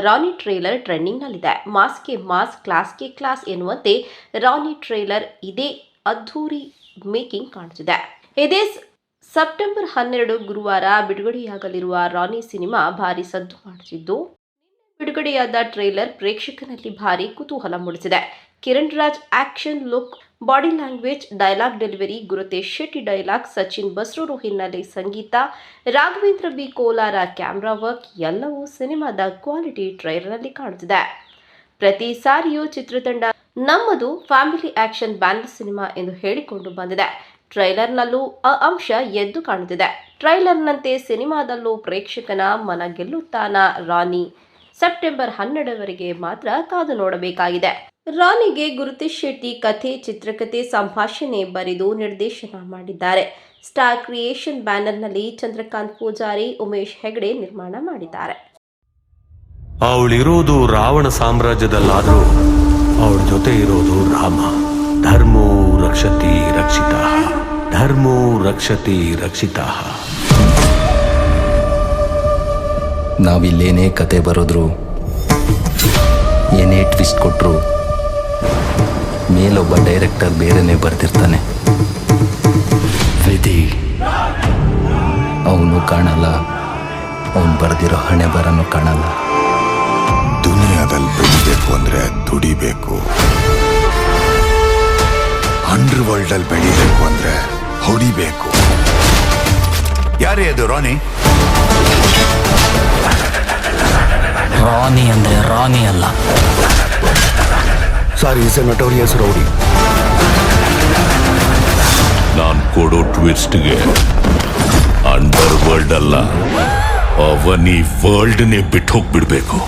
Rani trailer ಟ್ರೆಂಡಿಂಗ್ನಲ್ಲಿದೆ. ಮಾಸ್ಗೆ mass, ಕ್ಲಾಸ್ಗೆ class ಎನ್ನುವಂತೆ Rani trailer ಇದೇ ಅದ್ಧೂರಿ ಮೇಕಿಂಗ್ ಕಾಣುತ್ತಿದೆ. ಇದೇ ಸೆಪ್ಟೆಂಬರ್ 12 ಗುರುವಾರ ಬಿಡುಗಡೆಯಾಗಲಿರುವ ರಾನಿ ಸಿನಿಮಾ ಭಾರಿ ಸದ್ದು ಮಾಡುತ್ತಿದ್ದು, ಬಿಡುಗಡೆಯಾದ ಟ್ರೇಲರ್ ಪ್ರೇಕ್ಷಕನಲ್ಲಿ ಭಾರಿ ಕುತೂಹಲ ಮೂಡಿಸಿದೆ. Kiran Raj action look, body language, dialogue delivery, Gurutesh Shetty dialogue, Sachin Basrur ಹಿನ್ನೆಲೆ ಸಂಗೀತ, Raghavendra B Kolar camera work ಎಲ್ಲವೂ ಸಿನಿಮಾದ ಕ್ವಾಲಿಟಿ ಟ್ರೈಲರ್ನಲ್ಲಿ ಕಾಣುತ್ತಿದೆ. ಪ್ರತಿ ಸಾರಿಯೂ ಚಿತ್ರತಂಡ ನಮ್ಮದು ಫ್ಯಾಮಿಲಿ ಆಕ್ಷನ್ ಬ್ಯಾನರ್ ಸಿನಿಮಾ ಎಂದು ಹೇಳಿಕೊಂಡು ಬಂದಿದೆ. ಟ್ರೈಲರ್ನಲ್ಲೂ ಆ ಅಂಶ ಎದ್ದು ಕಾಣುತ್ತಿದೆ. ಟ್ರೈಲರ್ನಂತೆ ಸಿನಿಮಾದಲ್ಲೂ ಪ್ರೇಕ್ಷಕನ ಮನ ಗೆಲ್ಲುತ್ತಾನ ರಾನಿ? ಸೆಪ್ಟೆಂಬರ್ 12 ಮಾತ್ರ ಕಾದು ನೋಡಬೇಕಾಗಿದೆ. ರಾನಿಗೆ ಗುರುತೇಶ್ ಶೆಟ್ಟಿ ಕಥೆ, ಚಿತ್ರಕಥೆ, ಸಂಭಾಷಣೆ ಬರೆದು ನಿರ್ದೇಶನ ಮಾಡಿದ್ದಾರೆ. ಸ್ಟಾರ್ ಕ್ರಿಯೇಷನ್ ಬ್ಯಾನರ್ನಲ್ಲಿ ಚಂದ್ರಕಾಂತ್ ಪೂಜಾರಿ, ಉಮೇಶ್ ಹೆಗಡೆ ನಿರ್ಮಾಣ ಮಾಡಿದ್ದಾರೆ. ಅವಳಿರೋದು ರಾವಣ ಸಾಮ್ರಾಜ್ಯದಲ್ಲಾದ್ರೂ ಅವಳ ಜೊತೆ ಇರೋದು ರಾಮ. ಧರ್ಮೋ ರಕ್ಷತಿ ರಕ್ಷಿತಃ, ಧರ್ಮೋ ರಕ್ಷತಿ ರಕ್ಷಿತಃ. ನಾವಿಲ್ಲೇನೇ ಕತೆ ಬರೋದ್ರು, ಏನೇ ಟ್ವಿಸ್ಟ್ ಕೊಟ್ರು, ಮೇಲೊಬ್ಬ ಡೈರೆಕ್ಟರ್ ಬೇರೆನೇ ಬರ್ತಿರ್ತಾನೆ. ವಿಧಿ ಅವನು ಕಾಣಲ್ಲ, ಅವನು ಬರ್ದಿರೋ ಹಣೆ ಬರನು ಕಾಣಲ್ಲ. ದುನಿಯಾದಲ್ಲಿ ಬೆಳಿಬೇಕು ಅಂದ್ರೆ ದುಡಿಬೇಕು. ಅಂಡರ್ ವರ್ಲ್ಡ್ ಅಲ್ಲಿ ಬೆಳಿಬೇಕು ಅಂದ್ರೆ ಹೊಡಿಬೇಕು. ಯಾರೇ ಅದು ರಾನಿ? ರಾನಿ ಅಂದ್ರೆ ರಾನಿ ಅಲ್ಲ. ಸಾರಿ, ಈಸ್ ಎ ನಟೋರಿಯಸ್ ರೌಡಿ. ನಾನ್ ಕೊಡೋ ಟ್ವಿಸ್ಟ್ಗೆ ಅಂಡರ್ ವರ್ಲ್ಡ್ ಅಲ್ಲ, ಅವನಿ ವರ್ಲ್ಡ್ನೇ ಬಿಟ್ಟು ಹೋಗ್ಬಿಡ್ಬೇಕು.